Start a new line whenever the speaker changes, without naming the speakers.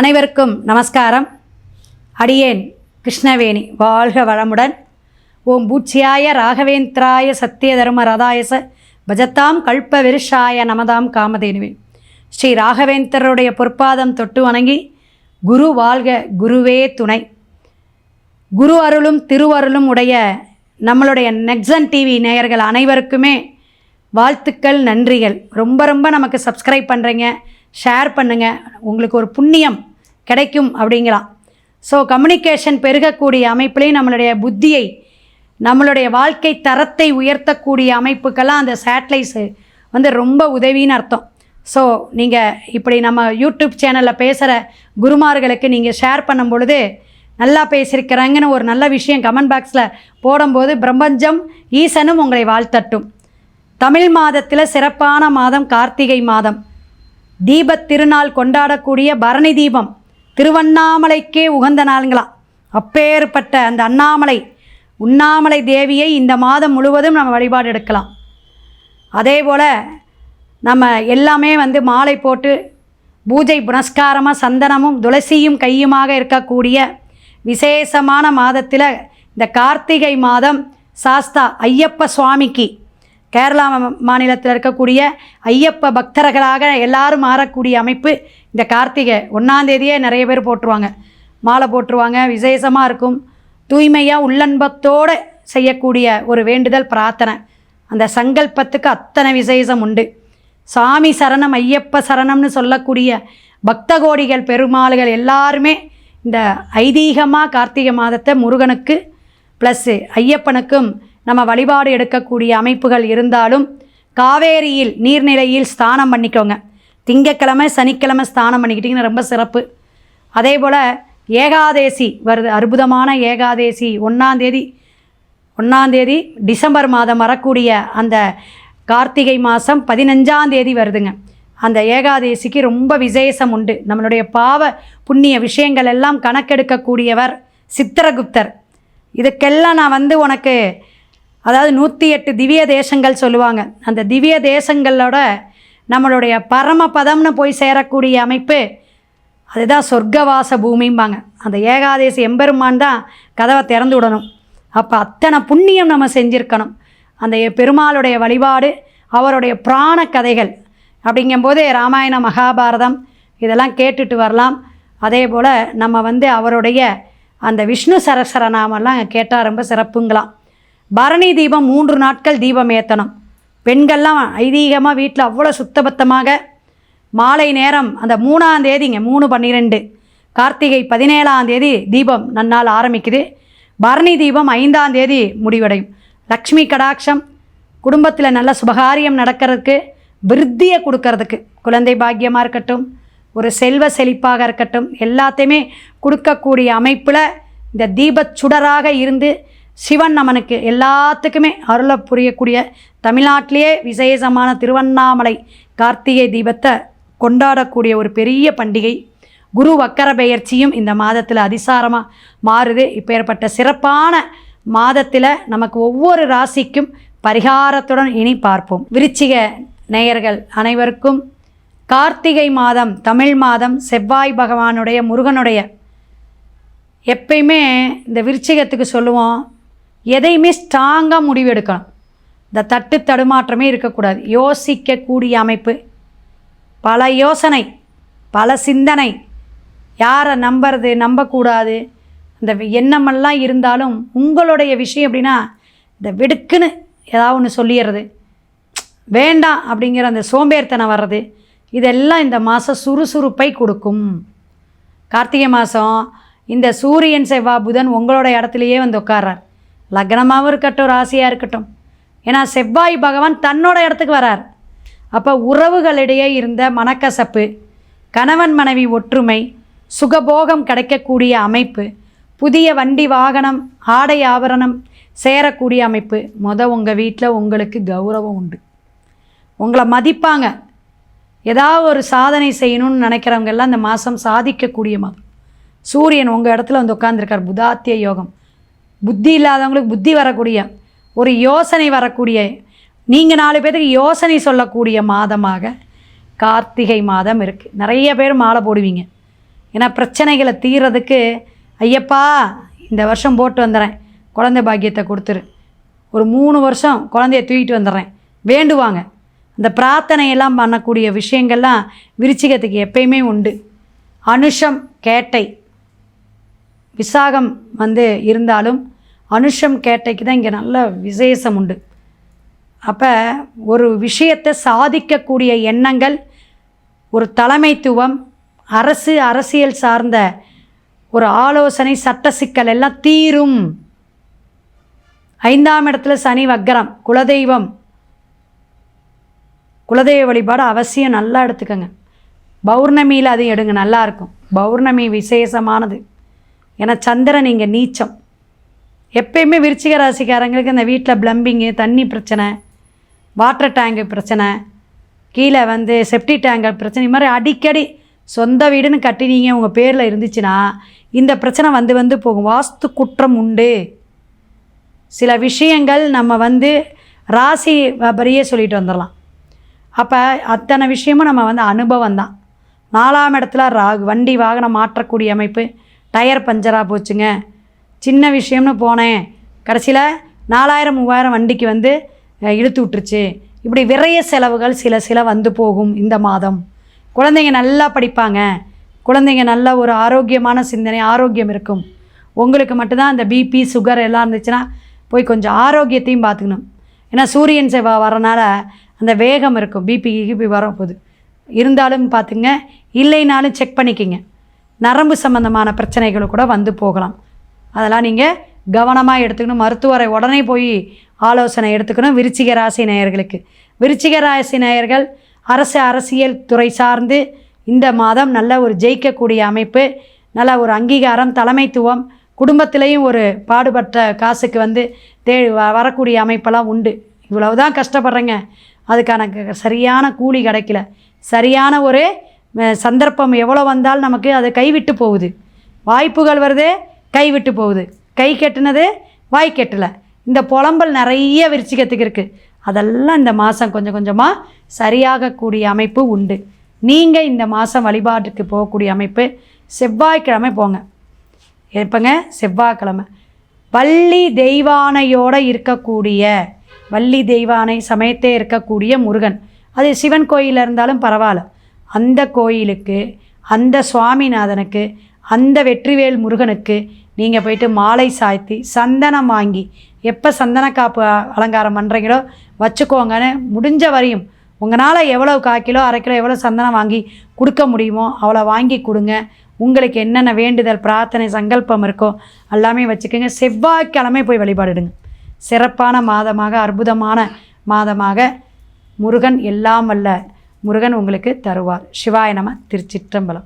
அனைவருக்கும் நமஸ்காரம். அடியேன் கிருஷ்ணவேணி. வாழ்க வளமுடன். ஓம் பூச்சியாய ராகவேந்திராய சத்திய தர்ம ரதாயச பஜத்தாம் கல்ப விருஷாய நமதாம் காமதேனுவே. ஸ்ரீ ராகவேந்திரருடைய பொற்பாதம் தொட்டு வணங்கி, குரு வாழ்க, குருவே துணை. குரு அருளும் திருவருளும் உடைய நம்மளுடைய நெக்ஸன் டிவி நேயர்கள் அனைவருக்குமே வாழ்த்துக்கள், நன்றிகள். ரொம்ப ரொம்ப நமக்கு சப்ஸ்கிரைப் பண்ணுறீங்க, ஷேர் பண்ணுங்கள், உங்களுக்கு ஒரு புண்ணியம் கிடைக்கும் அப்படிங்களாம். ஸோ கம்யூனிகேஷன் பெருகக்கூடிய அமைப்புலேயும் நம்மளுடைய புத்தியை, நம்மளுடைய வாழ்க்கை தரத்தை உயர்த்தக்கூடிய அமைப்புக்கெல்லாம் அந்த சேட்டலைட்ஸு ரொம்ப உதவின்னு அர்த்தம். ஸோ நீங்கள் இப்படி நம்ம யூடியூப் சேனலில் பேசுகிற குருமார்களுக்கு நீங்கள் ஷேர் பண்ணும் பொழுது, நல்லா பேசியிருக்கிறாங்கன்னு ஒரு நல்ல விஷயம் கமெண்ட் பாக்ஸில் போடும்போது பிரபஞ்சம் ஈசனும் உங்களை வாழ்த்தட்டும். தமிழ் மாதத்தில் சிறப்பான மாதம் கார்த்திகை மாதம். தீபத் திருநாள் கொண்டாடக்கூடிய பரணி தீபம் திருவண்ணாமலைக்கே உகந்த நாளுங்களாம். அப்பேற்பட்ட அந்த உண்ணாமலை தேவியை இந்த மாதம் முழுவதும் நம்ம வழிபாடு எடுக்கலாம். அதே போல் நம்ம எல்லாமே மாலை போட்டு பூஜை புனஸ்காரமாக சந்தனமும் துளசியும் கையுமாக இருக்கக்கூடிய விசேஷமான மாதத்தில் இந்த கார்த்திகை மாதம் சாஸ்தா ஐயப்ப சுவாமிக்கு கேரளா மாநிலத்தில் இருக்கக்கூடிய ஐயப்ப பக்தர்களாக எல்லாரும் மாறக்கூடிய அமைப்பு. இந்த கார்த்திகை 1ஆம் தேதியே நிறைய பேர் போட்டுருவாங்க, மாலை போட்டுருவாங்க. விசேஷமாக இருக்கும். தூய்மையாக உள்ளன்பத்தோடு செய்யக்கூடிய ஒரு வேண்டுதல் பிரார்த்தனை. அந்த சங்கல்பத்துக்கு அத்தனை விசேஷம் உண்டு. சாமி சரணம், ஐயப்ப சரணம்னு சொல்லக்கூடிய பக்த கோடிகள் பெருமாள்கள் எல்லாருமே இந்த ஐதீகமாக கார்த்திகை மாதத்தை முருகனுக்கு ப்ளஸ்ஸு ஐயப்பனுக்கும் நம்ம வழிபாடு எடுக்கக்கூடிய அமைப்புகள் இருந்தாலும், காவேரியில் நீர்நிலையில் ஸ்நானம் பண்ணிக்கோங்க. திங்கக்கிழமை சனிக்கிழமை ஸ்நானம் பண்ணிக்கிட்டிங்கன்னா ரொம்ப சிறப்பு. அதே போல் ஏகாதேசி வருது, அற்புதமான ஏகாதேசி 1ஆம் தேதி டிசம்பர் மாதம் வரக்கூடிய அந்த கார்த்திகை மாதம் 15ஆம் தேதி வருதுங்க. அந்த ஏகாதேசிக்கு ரொம்ப விசேஷம் உண்டு. நம்மளுடைய பாவ புண்ணிய விஷயங்கள் எல்லாம் கணக்கெடுக்கக்கூடியவர் சித்திரகுப்தர். இதுக்கெல்லாம் நான் உனக்கு, அதாவது 108 திவ்ய தேசங்கள் சொல்லுவாங்க. அந்த திவ்ய தேசங்களோட நம்மளுடைய பரமபதம்னு போய் சேரக்கூடிய அமைப்பு, அதுதான் சொர்க்கவாச பூமிம்பாங்க. அந்த ஏகாதேசி எம்பெருமான் தான் கதவை திறந்து விடணும். அப்போ அத்தனை புண்ணியம் நம்ம செஞ்சுருக்கணும். அந்த பெருமாளுடைய வழிபாடு, அவருடைய புராண கதைகள் அப்படிங்கும்போது ராமாயண மகாபாரதம் இதெல்லாம் கேட்டுட்டு வரலாம். அதே போல் நம்ம அவருடைய அந்த விஷ்ணு சரஸ்வரநாமெல்லாம் கேட்டால் ரொம்ப சிறப்புங்களாம். பரணி தீபம் 3 நாட்கள் தீபம் ஏற்றணும். பெண்கள்லாம் ஐதீகமாக வீட்டில் அவ்வளோ சுத்தபத்தமாக மாலை நேரம் அந்த 3ஆம் தேதிங்க 3/12 கார்த்திகை 17ஆம் தேதி தீபம் நன்னால் ஆரம்பிக்குது. பரணி தீபம் 5ஆம் தேதி முடிவடையும். லக்ஷ்மி கடாட்சம், குடும்பத்தில் நல்ல சுபகாரியம் நடக்கிறதுக்கு, விருத்தியை கொடுக்கறதுக்கு, குழந்தை பாக்கியமாக இருக்கட்டும், ஒரு செல்வ செழிப்பாக இருக்கட்டும், எல்லாத்தையுமே கொடுக்கக்கூடிய அமைப்பில் இந்த தீபச் சுடராக இருந்து சிவன் நமனுக்கு எல்லாத்துக்குமே அருளை புரியக்கூடிய தமிழ்நாட்டிலேயே விசேஷமான திருவண்ணாமலை கார்த்திகை தீபத்தை கொண்டாடக்கூடிய ஒரு பெரிய பண்டிகை. குரு வக்கர பெயர்ச்சியும் இந்த மாதத்தில் அதிசாரமாக மாறுது. இப்பேற்பட்ட சிறப்பான மாதத்தில் நமக்கு ஒவ்வொரு ராசிக்கும் பரிகாரத்துடன் இனி பார்ப்போம். விருச்சிக நேயர்கள் அனைவருக்கும் கார்த்திகை மாதம், தமிழ் மாதம், செவ்வாய் பகவானுடைய முருகனுடைய, எப்பயுமே இந்த விருச்சிகத்துக்கு சொல்லுவோம், எதையுமே ஸ்ட்ராங்காக முடிவெடுக்கணும். இந்த தட்டு தடுமாற்றமே இருக்கக்கூடாது. யோசிக்கக்கூடிய அமைப்பு, பல யோசனை, பல சிந்தனை, யாரை நம்புறது நம்பக்கூடாது, இந்த எண்ணமெல்லாம் இருந்தாலும் உங்களுடைய விஷயம் எப்படின்னா, இந்த வெடுக்குன்னு ஏதாவது ஒன்று சொல்லிடுறது, வேண்டாம் அப்படிங்கிற அந்த சோம்பேறித்தனம் வர்றது, இதெல்லாம் இந்த மாதம் சுறுசுறுப்பை கொடுக்கும். கார்த்திகை மாதம் இந்த சூரியன் செவ்வாய் புதன் உங்களோட இடத்துலையே உட்கார்றார். லக்னமாகவும் இருக்கட்டும், ராசியாக இருக்கட்டும். ஏன்னா செவ்வாய் பகவான் தன்னோட இடத்துக்கு வரார். அப்போ உறவுகளிடையே இருந்த மனக்கசப்பு, கணவன் மனைவி ஒற்றுமை, சுகபோகம் கிடைக்கக்கூடிய அமைப்பு, புதிய வண்டி வாகனம் ஆடை ஆபரணம் சேரக்கூடிய அமைப்பு. உங்கள் வீட்டில் உங்களுக்கு கௌரவம் உண்டு, உங்களை மதிப்பாங்க. ஏதாவது ஒரு சாதனை செய்யணும்னு நினைக்கிறவங்க எல்லாம் இந்த மாதம் சாதிக்கக்கூடிய மாதம். சூரியன் உங்கள் இடத்துல உட்கார்ந்துருக்கார். புதாத்திய யோகம், புத்தி இல்லாதவங்களுக்கு புத்தி வரக்கூடிய, ஒரு யோசனை வரக்கூடிய, நீங்கள் 4 பேருக்கு யோசனை சொல்லக்கூடிய மாதமாக கார்த்திகை மாதம் இருக்குது. நிறைய பேர் மாலை போடுவீங்க. ஏன்னா பிரச்சனைகளை தீர்றதுக்கு ஐயப்பா இந்த வருஷம் போட்டு வந்துடுறேன், குழந்தை பாக்கியத்தை கொடுத்துரு, ஒரு 3 வருஷம் குழந்தைய தூக்கிட்டு வந்துடுறேன் வேண்டுவாங்க. அந்த பிரார்த்தனையெல்லாம் பண்ணக்கூடிய விஷயங்கள்லாம் விருச்சிகத்துக்கு எப்பயுமே உண்டு. அனுஷம் கேட்டை விசாகம் இருந்தாலும் அனுஷம் கேட்டைக்கு தான் இங்கே நல்ல விசேஷம் உண்டு. அப்போ ஒரு விஷயத்தை சாதிக்கக்கூடிய எண்ணங்கள், ஒரு தலைமைத்துவம், அரசியல் சார்ந்த ஒரு ஆலோசனை, சட்ட சிக்கல் எல்லாம் தீரும். 5ஆம் இடத்துல சனி வக்கரம், குலதெய்வ வழிபாடு அவசியம் நல்லா எடுத்துக்கோங்க. பௌர்ணமியில் அதையும் எடுங்க, நல்லாயிருக்கும். பௌர்ணமி விசேஷமானது. ஏன்னா சந்திரன் இங்கே நீச்சம். எப்பயுமே விருச்சிக ராசிக்காரங்களுக்கு இந்த வீட்டில் ப்ளம்பிங்கு, தண்ணி பிரச்சனை, வாட்டர் டேங்கு பிரச்சனை, கீழே செப்டி டேங்கர் பிரச்சனை, இது மாதிரி அடிக்கடி சொந்த வீடுன்னு கட்டினீங்க உங்கள் பேரில் இருந்துச்சுன்னா இந்த பிரச்சனை வந்து போகும். வாஸ்து குற்றம் உண்டு. சில விஷயங்கள் நம்ம ராசி வரியே சொல்லிட்டு வந்துடலாம். அப்போ அத்தனை விஷயமும் நம்ம அனுபவம் தான். 4ஆம் இடத்துல ராகு, வண்டி வாகனம் மாற்றக்கூடிய அமைப்பு. டயர் பஞ்சராக போச்சுங்க, சின்ன விஷயம்னு போனேன், கடைசியில் 4000-3000 வண்டிக்கு இழுத்து விட்டுருச்சு. இப்படி விரைய செலவுகள் சில போகும் இந்த மாதம். குழந்தைங்க நல்லா படிப்பாங்க, குழந்தைங்க நல்ல ஒரு ஆரோக்கியமான சிந்தனை, ஆரோக்கியம் இருக்கும். உங்களுக்கு மட்டும்தான் அந்த பிபி சுகர் எல்லாம் இருந்துச்சுன்னா போய் கொஞ்சம் ஆரோக்கியத்தையும் பார்த்துக்கணும். ஏன்னா சூரியன் செவ்வாய் வரனால அந்த வேகம் இருக்கும், பிபி வரப்போகுது. இருந்தாலும் பார்த்துங்க, இல்லைனாலும் செக் பண்ணிக்கிங்க. நரம்பு சம்பந்தமான பிரச்சனைகள் கூட போகலாம். அதெல்லாம் நீங்கள் கவனமாக எடுத்துக்கணும். மருத்துவரை உடனே போய் ஆலோசனை எடுத்துக்கணும். விருச்சிக ராசி நேயர்களுக்கு, விருச்சிக ராசி நேயர்கள் அரசியல் துறை சார்ந்து இந்த மாதம் நல்ல ஒரு ஜெயிக்கக்கூடிய அமைப்பு, நல்ல ஒரு அங்கீகாரம், தலைமைத்துவம், குடும்பத்திலையும் ஒரு பாடுபட்ட காசுக்கு வரக்கூடிய அமைப்பெல்லாம் உண்டு. இவ்வளவுதான் கஷ்டப்படுறேங்க, அதுக்கான சரியான கூலி கிடைக்கல, சரியான ஒரு சந்தர்ப்பம் எவ்வளோ வந்தாலும் நமக்கு அது கைவிட்டு போகுது. வாய்ப்புகள் வருது, கைவிட்டு போகுது. கை கெட்டுனது வாய் கெட்டலை. இந்த புலம்பல் நிறைய விருச்சிகத்துக்கு இருக்குது. அதெல்லாம் இந்த மாதம் கொஞ்சம் கொஞ்சமாக சரியாகக்கூடிய அமைப்பு உண்டு. நீங்கள் இந்த மாதம் வழிபாட்டுக்கு போகக்கூடிய அமைப்பு செவ்வாய்க்கிழமை போங்க. எப்போங்க? செவ்வாய்க்கிழமை வள்ளி தெய்வானையோடு இருக்கக்கூடிய, வள்ளி தெய்வானை சமயத்தே இருக்கக்கூடிய முருகன், அது சிவன் கோயிலில் இருந்தாலும் பரவாயில்ல, அந்த கோயிலுக்கு, அந்த சுவாமிநாதனுக்கு, அந்த வெற்றிவேல் முருகனுக்கு நீங்கள் போயிட்டு மாலை சாய்த்தி சந்தனம் வாங்கி, எப்போ சந்தன காப்பு அலங்காரம் பண்ணுறீங்களோ வச்சுக்கோங்கன்னு முடிஞ்ச வரையும் உங்களால் எவ்வளோ 1/4 கிலோ 1/2 கிலோ எவ்வளோ சந்தனம் வாங்கி கொடுக்க முடியுமோ அவ்வளோ வாங்கி கொடுங்க. உங்களுக்கு என்னென்ன வேண்டுதல், பிரார்த்தனை, சங்கல்பம் இருக்கோ எல்லாமே வச்சுக்கோங்க. செவ்வாய்க்கிழமை போய் வழிபாடுடுங்க. சிறப்பான மாதமாக, அற்புதமான மாதமாக முருகன், எல்லாம் வல்ல முருகன் உங்களுக்கு தருவார். சிவாய நம. திருச்சிற்றம்பலம்.